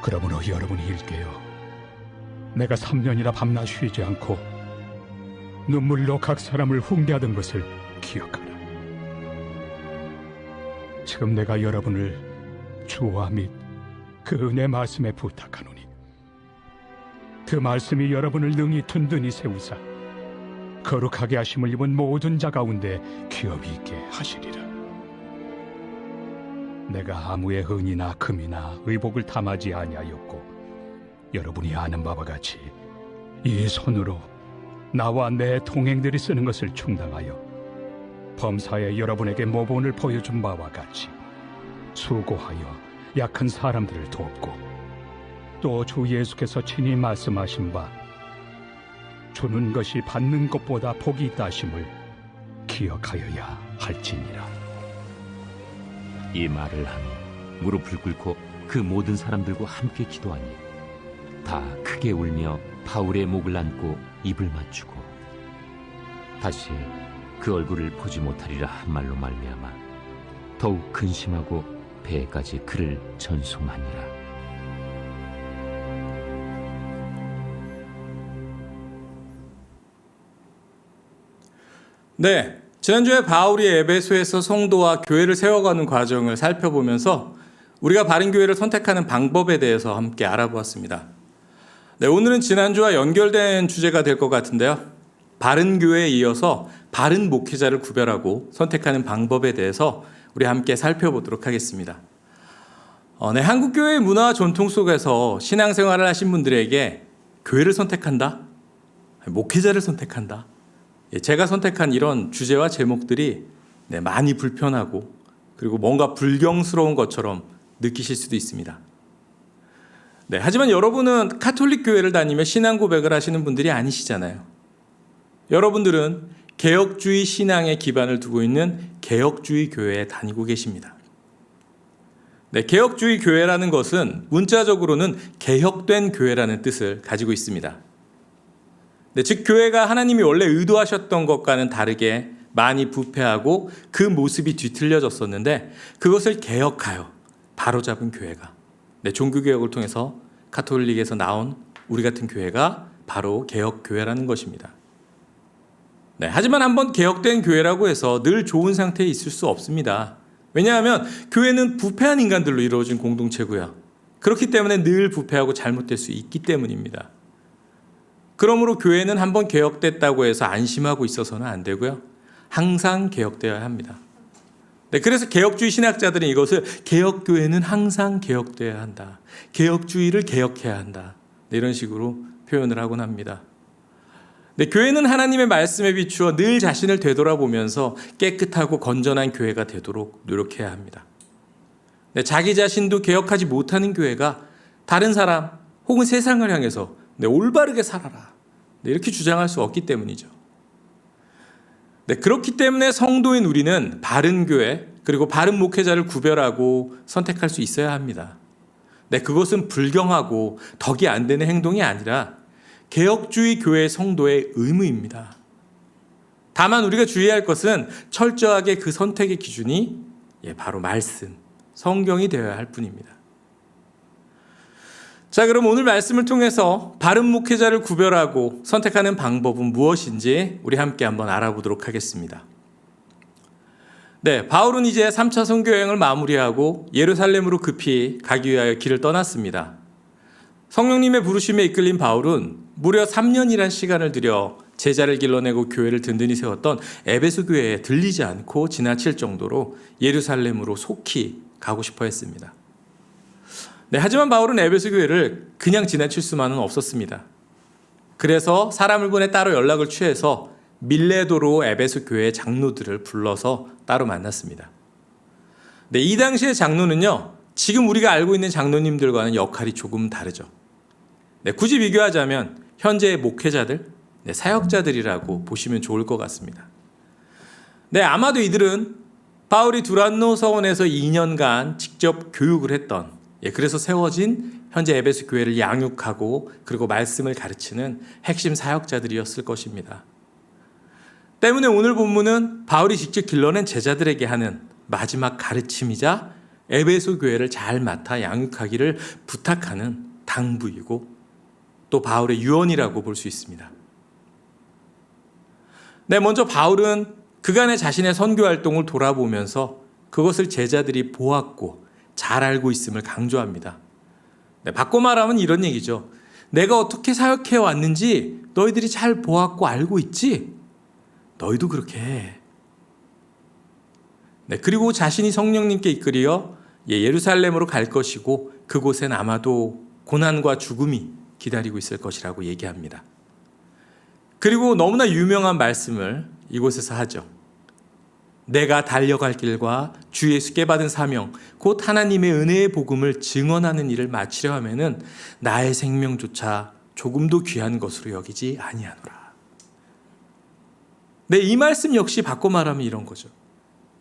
그러므로 여러분이 일깨어 내가 3년이나 밤낮 쉬지 않고 눈물로 각 사람을 훈계하던 것을 기억하라. 지금 내가 여러분을 주와 및 그 은혜 말씀에 부탁하노니 그 말씀이 여러분을 능히 든든히 세우사 거룩하게 하심을 입은 모든 자 가운데 기업이 있게 하시리라. 내가 아무의 은이나 금이나 의복을 탐하지 아니하였고 여러분이 아는 바와 같이 이 손으로 나와 내 동행들이 쓰는 것을 충당하여 범사에 여러분에게 모본을 보여준 바와 같이 수고하여 약한 사람들을 돕고 또 주 예수께서 친히 말씀하신 바 주는 것이 받는 것보다 복이 있다 하심을 기억하여야 할지니라. 이 말을 하며 무릎을 꿇고 그 모든 사람들과 함께 기도하니 다 크게 울며 바울의 목을 안고 입을 맞추고 다시 그 얼굴을 보지 못하리라 한 말로 말미암아 더욱 근심하고 배에까지 그를 전송하니라. 네, 지난주에 바울이 에베소에서 성도와 교회를 세워가는 과정을 살펴보면서 우리가 바른 교회를 선택하는 방법에 대해서 함께 알아보았습니다. 네, 오늘은 지난주와 연결된 주제가 될 것 같은데요. 바른 교회에 이어서 바른 목회자를 구별하고 선택하는 방법에 대해서 우리 함께 살펴보도록 하겠습니다. 네, 한국 교회의 문화와 전통 속에서 신앙생활을 하신 분들에게 교회를 선택한다, 목회자를 선택한다, 제가 선택한 이런 주제와 제목들이 많이 불편하고 그리고 뭔가 불경스러운 것처럼 느끼실 수도 있습니다. 네, 하지만 여러분은 가톨릭 교회를 다니며 신앙 고백을 하시는 분들이 아니시잖아요. 여러분들은 개혁주의 신앙에 기반을 두고 있는 개혁주의 교회에 다니고 계십니다. 네, 개혁주의 교회라는 것은 문자적으로는 개혁된 교회라는 뜻을 가지고 있습니다. 네, 즉 교회가 하나님이 원래 의도하셨던 것과는 다르게 많이 부패하고 그 모습이 뒤틀려졌었는데 그것을 개혁하여 바로잡은 교회가, 네, 종교개혁을 통해서 가톨릭에서 나온 우리 같은 교회가 바로 개혁교회라는 것입니다. 네, 하지만 한번 개혁된 교회라고 해서 늘 좋은 상태에 있을 수 없습니다. 왜냐하면 교회는 부패한 인간들로 이루어진 공동체고요. 그렇기 때문에 늘 부패하고 잘못될 수 있기 때문입니다. 그러므로 교회는 한번 개혁됐다고 해서 안심하고 있어서는 안 되고요. 항상 개혁되어야 합니다. 네, 그래서 개혁주의 신학자들은 이것을 개혁교회는 항상 개혁되어야 한다. 개혁주의를 개혁해야 한다. 네, 이런 식으로 표현을 하곤 합니다. 네, 교회는 하나님의 말씀에 비추어 늘 자신을 되돌아보면서 깨끗하고 건전한 교회가 되도록 노력해야 합니다. 네, 자기 자신도 개혁하지 못하는 교회가 다른 사람 혹은 세상을 향해서 올바르게 살아라, 이렇게 주장할 수 없기 때문이죠. 네, 그렇기 때문에 성도인 우리는 바른 교회 그리고 바른 목회자를 구별하고 선택할 수 있어야 합니다. 네, 그것은 불경하고 덕이 안 되는 행동이 아니라 개혁주의 교회 성도의 의무입니다. 다만 우리가 주의할 것은 철저하게 그 선택의 기준이 바로 말씀, 성경이 되어야 할 뿐입니다. 자, 그럼 오늘 말씀을 통해서 바른 목회자를 구별하고 선택하는 방법은 무엇인지 우리 함께 한번 알아보도록 하겠습니다. 네, 바울은 이제 3차 선교 여행을 마무리하고 예루살렘으로 급히 가기 위하여 길을 떠났습니다. 성령님의 부르심에 이끌린 바울은 무려 3년이란 시간을 들여 제자를 길러내고 교회를 든든히 세웠던 에베소 교회에 들리지 않고 지나칠 정도로 예루살렘으로 속히 가고 싶어 했습니다. 네, 하지만 바울은 에베소 교회를 그냥 지나칠 수만은 없었습니다. 그래서 사람을 보내 따로 연락을 취해서 밀레도로 에베소 교회 장로들을 불러서 따로 만났습니다. 네, 이 당시의 장로는요, 지금 우리가 알고 있는 장로님들과는 역할이 조금 다르죠. 네, 굳이 비교하자면 현재의 목회자들, 사역자들이라고 보시면 좋을 것 같습니다. 네, 아마도 이들은 바울이 두란노 서원에서 2년간 직접 교육을 했던, 그래서 세워진 현재 에베소 교회를 양육하고 그리고 말씀을 가르치는 핵심 사역자들이었을 것입니다. 때문에 오늘 본문은 바울이 직접 길러낸 제자들에게 하는 마지막 가르침이자 에베소 교회를 잘 맡아 양육하기를 부탁하는 당부이고 또 바울의 유언이라고 볼 수 있습니다. 먼저 바울은 그간의 자신의 선교 활동을 돌아보면서 그것을 제자들이 보았고 잘 알고 있음을 강조합니다. 바꿔 말하면 이런 얘기죠. 내가 어떻게 사역해 왔는지 너희들이 잘 보았고 알고 있지? 너희도 그렇게 해. 그리고 자신이 성령님께 이끌려 예루살렘으로 갈 것이고 그곳엔 아마도 고난과 죽음이 기다리고 있을 것이라고 얘기합니다. 그리고 너무나 유명한 말씀을 이곳에서 하죠. 내가 달려갈 길과 주 예수께 받은 사명, 곧 하나님의 은혜의 복음을 증언하는 일을 마치려 하면은 나의 생명조차 조금도 귀한 것으로 여기지 아니하노라. 이 말씀 역시 바꿔 말하면 이런 거죠.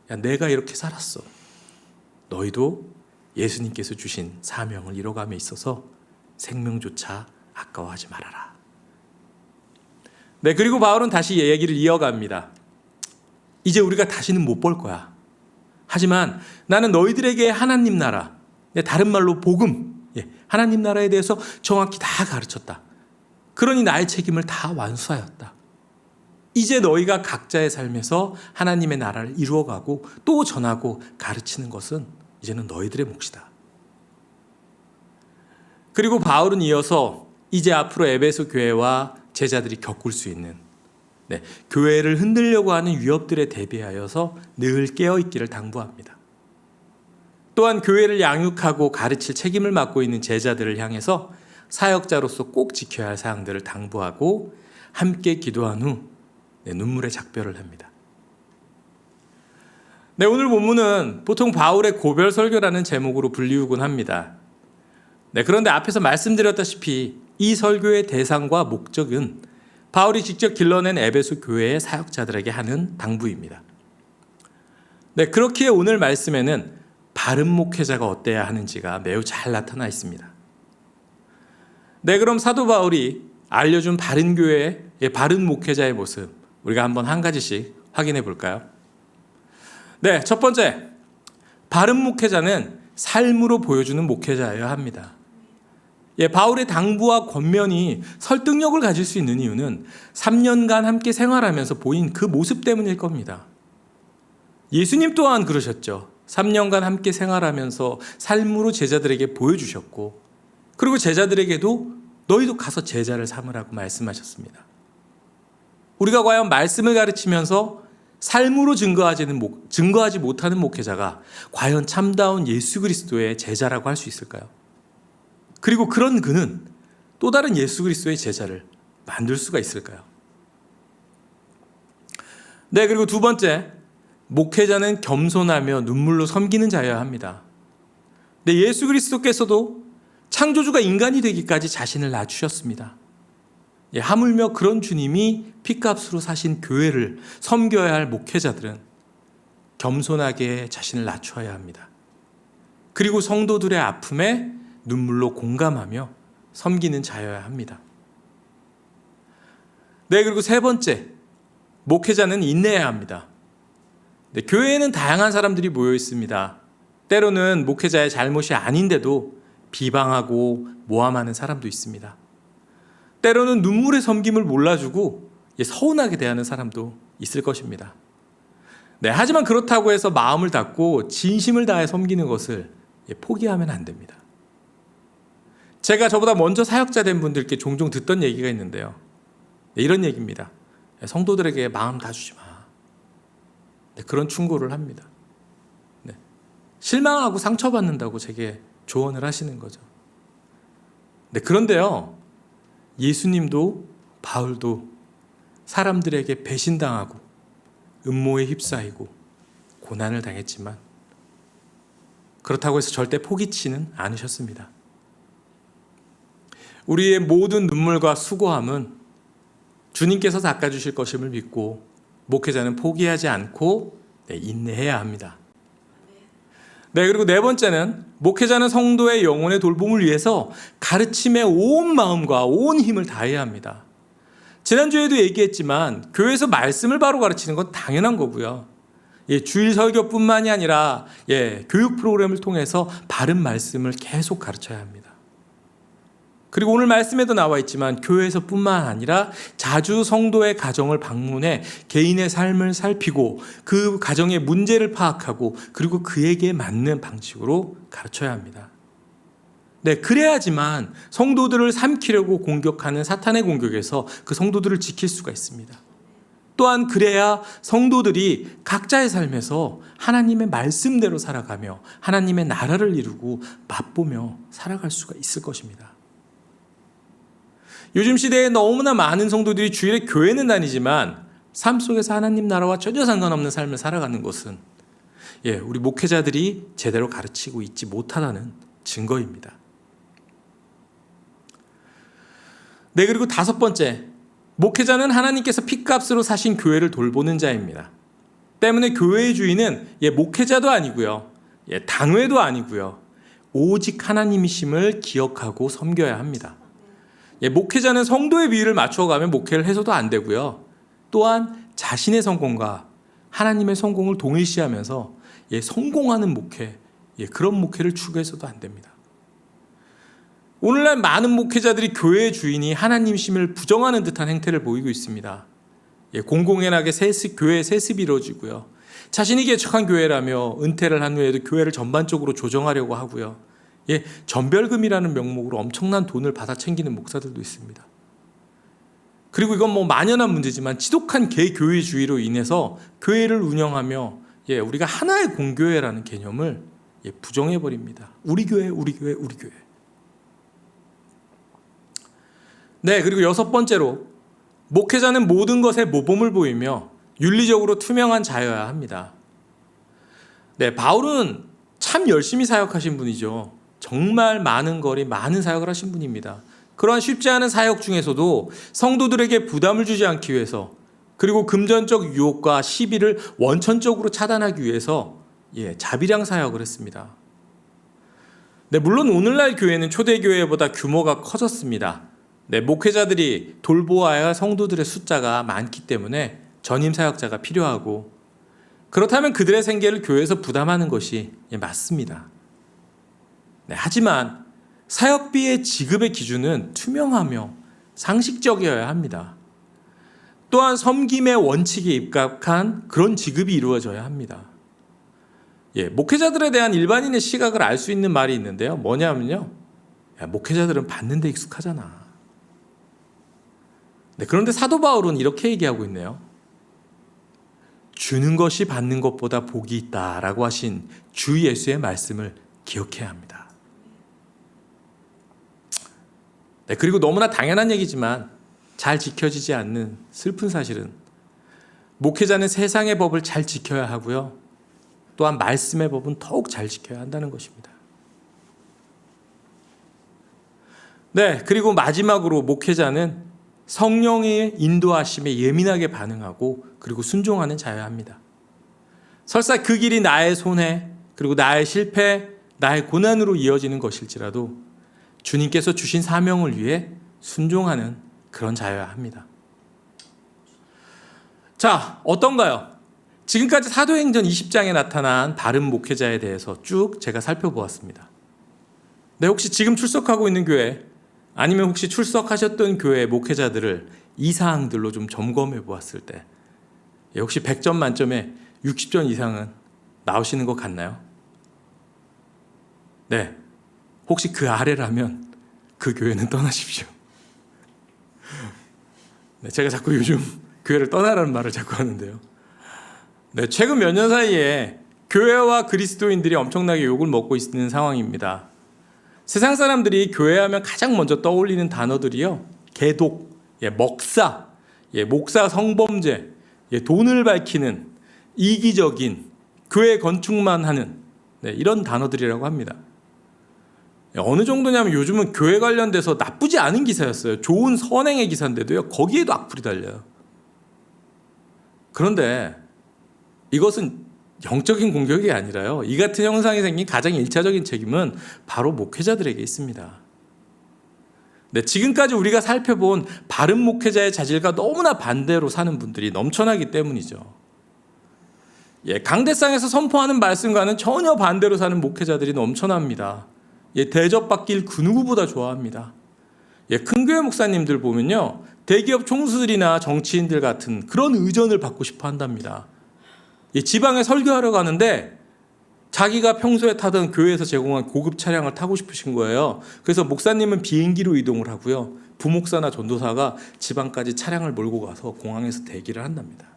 야, 내가 이렇게 살았어. 너희도 예수님께서 주신 사명을 이뤄감에 있어서 생명조차 아까워하지 말아라. 그리고 바울은 다시 얘기를 이어갑니다. 이제 우리가 다시는 못 볼 거야. 하지만 나는 너희들에게 하나님 나라, 다른 말로 복음, 하나님 나라에 대해서 정확히 다 가르쳤다. 그러니 나의 책임을 다 완수하였다. 이제 너희가 각자의 삶에서 하나님의 나라를 이루어가고 또 전하고 가르치는 것은 이제는 너희들의 몫이다. 그리고 바울은 이어서 이제 앞으로 에베소 교회와 제자들이 겪을 수 있는 교회를 흔들려고 하는 위협들에 대비하여서 늘 깨어있기를 당부합니다. 또한 교회를 양육하고 가르칠 책임을 맡고 있는 제자들을 향해서 사역자로서 꼭 지켜야 할 사항들을 당부하고 함께 기도한 후 눈물의 작별을 합니다. 오늘 본문은 보통 바울의 고별 설교라는 제목으로 불리우곤 합니다. 그런데 앞에서 말씀드렸다시피 이 설교의 대상과 목적은 바울이 직접 길러낸 에베소 교회의 사역자들에게 하는 당부입니다. 그렇기에 오늘 말씀에는 바른 목회자가 어때야 하는지가 매우 잘 나타나 있습니다. 그럼 사도 바울이 알려준 바른 교회의 바른 목회자의 모습 우리가 한번 한 가지씩 확인해 볼까요? 첫 번째, 바른 목회자는 삶으로 보여주는 목회자여야 합니다. 바울의 당부와 권면이 설득력을 가질 수 있는 이유는 3년간 함께 생활하면서 보인 그 모습 때문일 겁니다. 예수님 또한 그러셨죠. 3년간 함께 생활하면서 삶으로 제자들에게 보여주셨고 그리고 제자들에게도 너희도 가서 제자를 삼으라고 말씀하셨습니다. 우리가 과연 말씀을 가르치면서 삶으로 증거하지 못하는 목회자가 과연 참다운 예수 그리스도의 제자라고 할 수 있을까요? 그리고 그런 그는 또 다른 예수 그리스도의 제자를 만들 수가 있을까요? 그리고 두 번째, 목회자는 겸손하며 눈물로 섬기는 자여야 합니다. 예수 그리스도께서도 창조주가 인간이 되기까지 자신을 낮추셨습니다. 하물며 그런 주님이 핏값으로 사신 교회를 섬겨야 할 목회자들은 겸손하게 자신을 낮춰야 합니다. 그리고 성도들의 아픔에 눈물로 공감하며 섬기는 자여야 합니다. 그리고 세 번째, 목회자는 인내해야 합니다. 교회에는 다양한 사람들이 모여 있습니다. 때로는 목회자의 잘못이 아닌데도 비방하고 모함하는 사람도 있습니다. 때로는 눈물의 섬김을 몰라주고 서운하게 대하는 사람도 있을 것입니다. 하지만 그렇다고 해서 마음을 닫고 진심을 다해 섬기는 것을 포기하면 안 됩니다. 제가 저보다 먼저 사역자 된 분들께 종종 듣던 얘기가 있는데요. 이런 얘기입니다. 성도들에게 마음 다 주지 마. 그런 충고를 합니다. 실망하고 상처받는다고 제게 조언을 하시는 거죠. 그런데요, 예수님도 바울도 사람들에게 배신당하고 음모에 휩싸이고 고난을 당했지만 그렇다고 해서 절대 포기치는 않으셨습니다. 우리의 모든 눈물과 수고함은 주님께서 닦아주실 것임을 믿고 목회자는 포기하지 않고 인내해야 합니다. 그리고 네 번째는 목회자는 성도의 영혼의 돌봄을 위해서 가르침에 온 마음과 온 힘을 다해야 합니다. 지난주에도 얘기했지만 교회에서 말씀을 바로 가르치는 건 당연한 거고요. 주일 설교뿐만이 아니라 교육 프로그램을 통해서 바른 말씀을 계속 가르쳐야 합니다. 그리고 오늘 말씀에도 나와 있지만 교회에서뿐만 아니라 자주 성도의 가정을 방문해 개인의 삶을 살피고 그 가정의 문제를 파악하고 그리고 그에게 맞는 방식으로 가르쳐야 합니다. 그래야지만 성도들을 삼키려고 공격하는 사탄의 공격에서 그 성도들을 지킬 수가 있습니다. 또한 그래야 성도들이 각자의 삶에서 하나님의 말씀대로 살아가며 하나님의 나라를 이루고 맛보며 살아갈 수가 있을 것입니다. 요즘 시대에 너무나 많은 성도들이 주일에 교회는 다니지만 삶 속에서 하나님 나라와 전혀 상관없는 삶을 살아가는 것은 우리 목회자들이 제대로 가르치고 있지 못하다는 증거입니다. 그리고 5번째, 목회자는 하나님께서 핏값으로 사신 교회를 돌보는 자입니다. 때문에 교회의 주인은 목회자도 아니고요, 당회도 아니고요, 오직 하나님이심을 기억하고 섬겨야 합니다. 목회자는 성도의 비율을 맞춰가며 목회를 해서도 안 되고요, 또한 자신의 성공과 하나님의 성공을 동일시하면서 성공하는 목회, 그런 목회를 추구해서도 안 됩니다. 오늘날 많은 목회자들이 교회의 주인이 하나님심을 부정하는 듯한 행태를 보이고 있습니다. 공공연하게 교회 세습이 이루어지고요, 자신이 개척한 교회라며 은퇴를 한 후에도 교회를 전반적으로 조정하려고 하고요, 전별금이라는 명목으로 엄청난 돈을 받아 챙기는 목사들도 있습니다. 그리고 이건 만연한 문제지만 지독한 개교회주의로 인해서 교회를 운영하며 우리가 하나의 공교회라는 개념을 부정해버립니다. 우리 교회, 우리 교회, 우리 교회. 그리고 6번째로, 목회자는 모든 것에 모범을 보이며 윤리적으로 투명한 자여야 합니다. 바울은 참 열심히 사역하신 분이죠. 정말 많은 사역을 하신 분입니다. 그러한 쉽지 않은 사역 중에서도 성도들에게 부담을 주지 않기 위해서, 그리고 금전적 유혹과 시비를 원천적으로 차단하기 위해서 자비량 사역을 했습니다. 물론 오늘날 교회는 초대교회보다 규모가 커졌습니다. 목회자들이 돌보아야 할 성도들의 숫자가 많기 때문에 전임 사역자가 필요하고, 그렇다면 그들의 생계를 교회에서 부담하는 것이 맞습니다. 하지만 사역비의 지급의 기준은 투명하며 상식적이어야 합니다. 또한 섬김의 원칙에 입각한 그런 지급이 이루어져야 합니다. 목회자들에 대한 일반인의 시각을 알 수 있는 말이 있는데요. 뭐냐면요, 목회자들은 받는 데 익숙하잖아. 그런데 사도 바울은 이렇게 얘기하고 있네요. 주는 것이 받는 것보다 복이 있다라고 하신 주 예수의 말씀을 기억해야 합니다. 그리고 너무나 당연한 얘기지만 잘 지켜지지 않는 슬픈 사실은, 목회자는 세상의 법을 잘 지켜야 하고요, 또한 말씀의 법은 더욱 잘 지켜야 한다는 것입니다. 그리고 마지막으로 목회자는 성령의 인도하심에 예민하게 반응하고 그리고 순종하는 자여야 합니다. 설사 그 길이 나의 손해, 그리고 나의 실패, 나의 고난으로 이어지는 것일지라도 주님께서 주신 사명을 위해 순종하는 그런 자여야 합니다. 자, 어떤가요? 지금까지 사도행전 20장에 나타난 바른 목회자에 대해서 쭉 제가 살펴보았습니다. 혹시 지금 출석하고 있는 교회, 아니면 혹시 출석하셨던 교회 목회자들을 이 사항들로 좀 점검해 보았을 때 혹시 100점 만점에 60점 이상은 나오시는 것 같나요? 혹시 그 아래라면 그 교회는 떠나십시오. 제가 자꾸 요즘 교회를 떠나라는 말을 자꾸 하는데요. 최근 몇 년 사이에 교회와 그리스도인들이 엄청나게 욕을 먹고 있는 상황입니다. 세상 사람들이 교회하면 가장 먼저 떠올리는 단어들이요, 개독, 먹사, 목사 성범죄, 돈을 밝히는, 이기적인, 교회 건축만 하는 이런 단어들이라고 합니다. 어느 정도냐면 요즘은 교회 관련돼서 나쁘지 않은 기사였어요. 좋은 선행의 기사인데도요, 거기에도 악플이 달려요. 그런데 이것은 영적인 공격이 아니라요, 이 같은 형상이 생긴 가장 1차적인 책임은 바로 목회자들에게 있습니다. 지금까지 우리가 살펴본 바른 목회자의 자질과 너무나 반대로 사는 분들이 넘쳐나기 때문이죠. 강대상에서 선포하는 말씀과는 전혀 반대로 사는 목회자들이 넘쳐납니다. 대접받길 그 누구보다 좋아합니다. 큰 교회 목사님들 보면요, 대기업 총수들이나 정치인들 같은 그런 의전을 받고 싶어 한답니다. 지방에 설교하러 가는데 자기가 평소에 타던 교회에서 제공한 고급 차량을 타고 싶으신 거예요. 그래서 목사님은 비행기로 이동을 하고요, 부목사나 전도사가 지방까지 차량을 몰고 가서 공항에서 대기를 한답니다.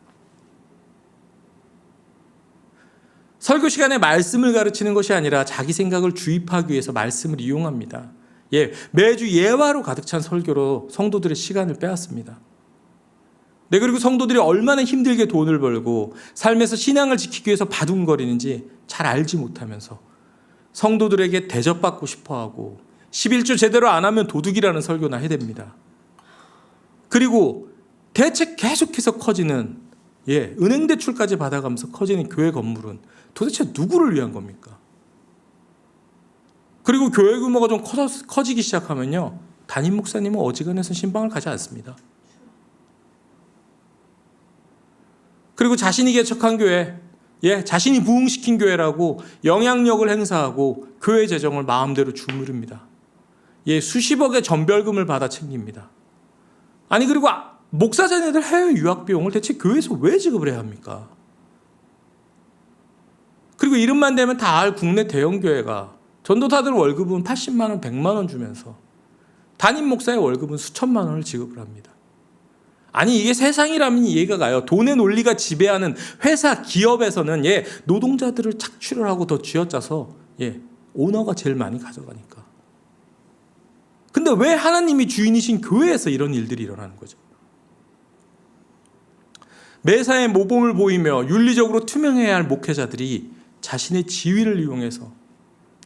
설교 시간에 말씀을 가르치는 것이 아니라 자기 생각을 주입하기 위해서 말씀을 이용합니다. 매주 예화로 가득 찬 설교로 성도들의 시간을 빼앗습니다. 그리고 성도들이 얼마나 힘들게 돈을 벌고 삶에서 신앙을 지키기 위해서 바둥거리는지 잘 알지 못하면서 성도들에게 대접받고 싶어하고 11조 제대로 안 하면 도둑이라는 설교나 해댑니다. 그리고 대체 계속해서 커지는 은행 대출까지 받아가면서 커지는 교회 건물은 도대체 누구를 위한 겁니까? 그리고 교회 규모가 좀 커지기 시작하면요, 담임 목사님은 어지간해서 신방을 가지 않습니다. 그리고 자신이 개척한 교회, 자신이 부흥시킨 교회라고 영향력을 행사하고 교회 재정을 마음대로 주무릅니다. 수십억의 전별금을 받아 챙깁니다. 아니, 그리고 목사 자녀들 해외 유학 비용을 대체 교회에서 왜 지급을 해야 합니까? 그리고 이름만 되면 다 알 국내 대형 교회가 전도사들 월급은 80만 원, 100만 원 주면서 담임 목사의 월급은 수천만 원을 지급을 합니다. 아니, 이게 세상이라면 이해가 가요. 돈의 논리가 지배하는 회사, 기업에서는 노동자들을 착취를 하고 더 쥐어짜서 오너가 제일 많이 가져가니까. 근데 왜 하나님이 주인이신 교회에서 이런 일들이 일어나는 거죠? 매사에 모범을 보이며 윤리적으로 투명해야 할 목회자들이 자신의 지위를 이용해서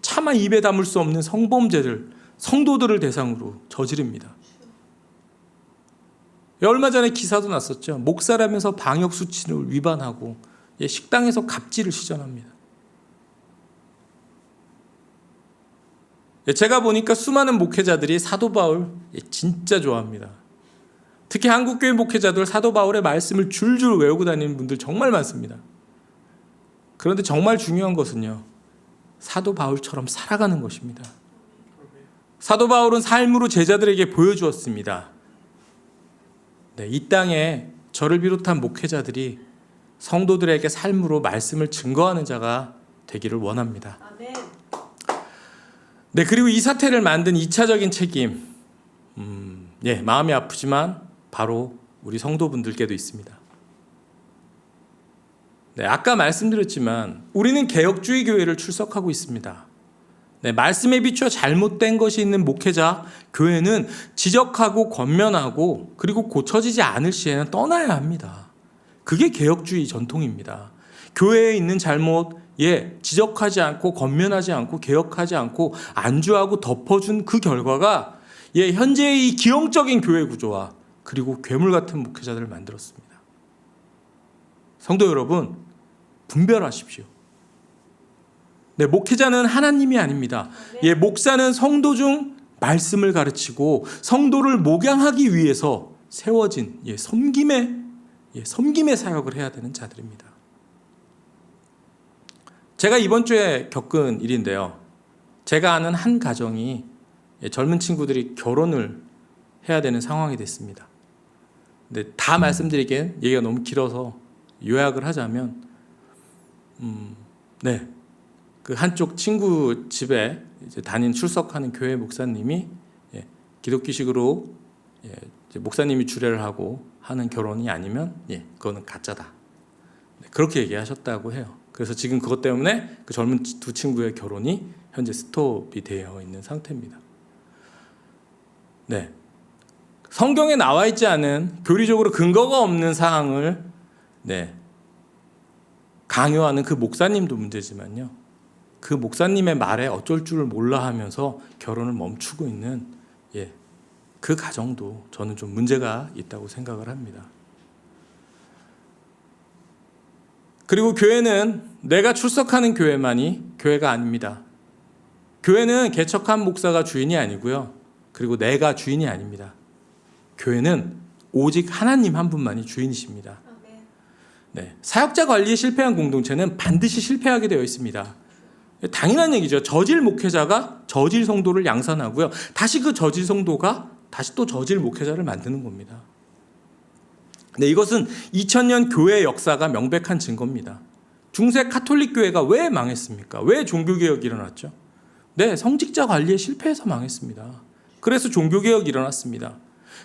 차마 입에 담을 수 없는 성범죄를 성도들을 대상으로 저지릅니다. 얼마 전에 기사도 났었죠. 목사라면서 방역수칙을 위반하고 식당에서 갑질을 시전합니다. 제가 보니까 수많은 목회자들이 사도 바울 진짜 좋아합니다. 특히 한국교회 목회자들 사도 바울의 말씀을 줄줄 외우고 다니는 분들 정말 많습니다. 그런데 정말 중요한 것은요, 사도 바울처럼 살아가는 것입니다. 사도 바울은 삶으로 제자들에게 보여주었습니다. 이 땅에 저를 비롯한 목회자들이 성도들에게 삶으로 말씀을 증거하는 자가 되기를 원합니다. 그리고 이 사태를 만든 2차적인 책임, 마음이 아프지만 바로 우리 성도분들께도 있습니다. 아까 말씀드렸지만 우리는 개혁주의 교회를 출석하고 있습니다. 말씀에 비추어 잘못된 것이 있는 목회자, 교회는 지적하고 권면하고 그리고 고쳐지지 않을 시에는 떠나야 합니다. 그게 개혁주의 전통입니다. 교회에 있는 잘못, 지적하지 않고 권면하지 않고 개혁하지 않고 안주하고 덮어준 그 결과가 현재의 이 기형적인 교회 구조와 그리고 괴물 같은 목회자들을 만들었습니다. 성도 여러분, 분별하십시오. 목회자는 하나님이 아닙니다. 목사는 성도 중 말씀을 가르치고 성도를 목양하기 위해서 세워진 섬김의 사역을 해야 되는 자들입니다. 제가 이번 주에 겪은 일인데요. 제가 아는 한 가정이 젊은 친구들이 결혼을 해야 되는 상황이 됐습니다. 근데 다 말씀드리기엔 얘기가 너무 길어서 요약을 하자면, 그 한쪽 친구 집에 이제 출석하는 교회 목사님이 기독교식으로 이제 목사님이 주례를 하고 하는 결혼이 아니면 그거는 가짜다. 그렇게 얘기하셨다고 해요. 그래서 지금 그것 때문에 그 젊은 두 친구의 결혼이 현재 스톱이 되어 있는 상태입니다. 성경에 나와 있지 않은 교리적으로 근거가 없는 사항을 강요하는 그 목사님도 문제지만요, 그 목사님의 말에 어쩔 줄을 몰라 하면서 결혼을 멈추고 있는 그 가정도 저는 좀 문제가 있다고 생각을 합니다. 그리고 교회는 내가 출석하는 교회만이 교회가 아닙니다. 교회는 개척한 목사가 주인이 아니고요, 그리고 내가 주인이 아닙니다. 교회는 오직 하나님 한 분만이 주인이십니다. 사역자 관리에 실패한 공동체는 반드시 실패하게 되어 있습니다. 당연한 얘기죠. 저질 목회자가 저질 성도를 양산하고요. 다시 그 저질 성도가 다시 또 저질 목회자를 만드는 겁니다. 이것은 2000년 교회 역사가 명백한 증거입니다. 중세 카톨릭 교회가 왜 망했습니까? 왜 종교개혁이 일어났죠? 성직자 관리에 실패해서 망했습니다. 그래서 종교개혁이 일어났습니다.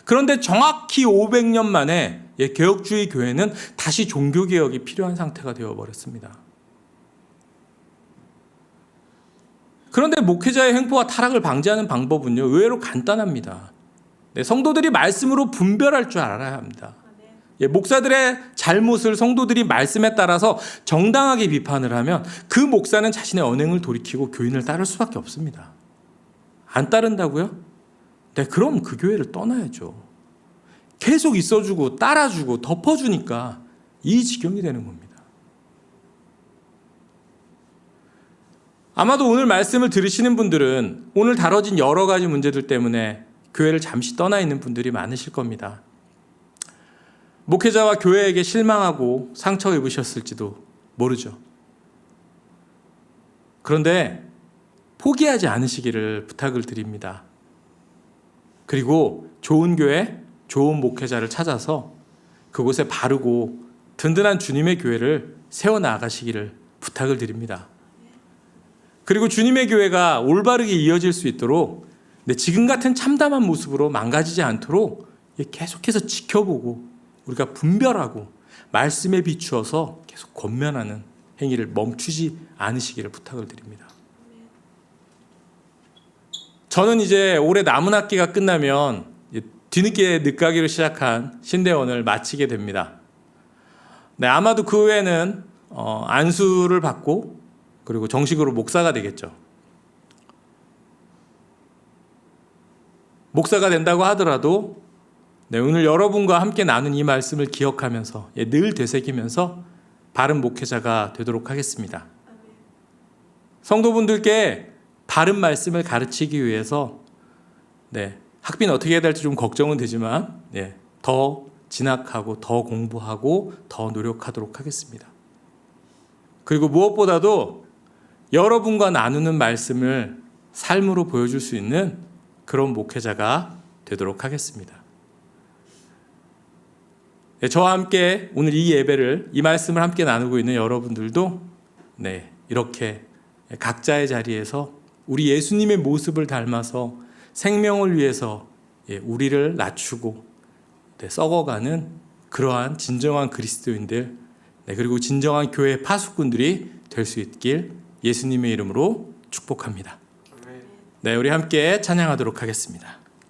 그런데 정확히 500년 만에 개혁주의 교회는 다시 종교개혁이 필요한 상태가 되어버렸습니다. 그런데 목회자의 횡포와 타락을 방지하는 방법은요, 의외로 간단합니다. 성도들이 말씀으로 분별할 줄 알아야 합니다. 목사들의 잘못을 성도들이 말씀에 따라서 정당하게 비판을 하면 그 목사는 자신의 언행을 돌이키고 교인을 따를 수밖에 없습니다. 안 따른다고요? 그럼 그 교회를 떠나야죠. 계속 있어주고 따라주고 덮어주니까 이 지경이 되는 겁니다. 아마도 오늘 말씀을 들으시는 분들은 오늘 다뤄진 여러 가지 문제들 때문에 교회를 잠시 떠나 있는 분들이 많으실 겁니다. 목회자와 교회에게 실망하고 상처 입으셨을지도 모르죠. 그런데 포기하지 않으시기를 부탁을 드립니다. 그리고 좋은 교회, 좋은 목회자를 찾아서 그곳에 바르고 든든한 주님의 교회를 세워나가시기를 부탁을 드립니다. 그리고 주님의 교회가 올바르게 이어질 수 있도록 지금 같은 참담한 모습으로 망가지지 않도록 계속해서 지켜보고 우리가 분별하고 말씀에 비추어서 계속 권면하는 행위를 멈추지 않으시기를 부탁을 드립니다. 저는 이제 올해 남은 학기가 끝나면 뒤늦게 늦가기로 시작한 신대원을 마치게 됩니다. 아마도 그 후에는 안수를 받고 그리고 정식으로 목사가 되겠죠. 목사가 된다고 하더라도 오늘 여러분과 함께 나눈 이 말씀을 기억하면서 늘 되새기면서 바른 목회자가 되도록 하겠습니다. 성도분들께 바른 말씀을 가르치기 위해서 학비는 어떻게 해야 될지 좀 걱정은 되지만 더 진학하고 더 공부하고 더 노력하도록 하겠습니다. 그리고 무엇보다도 여러분과 나누는 말씀을 삶으로 보여줄 수 있는 그런 목회자가 되도록 하겠습니다. 저와 함께 오늘 이 예배를, 이 말씀을 함께 나누고 있는 여러분들도 이렇게 각자의 자리에서 우리 예수님의 모습을 닮아서 생명을 위해서 우리를 낮추고 썩어가는 그러한 진정한 그리스도인들, 그리고 진정한 교회 파수꾼들이 될 수 있길 예수님의 이름으로 축복합니다. 우리 함께 찬양하도록 하겠습니다.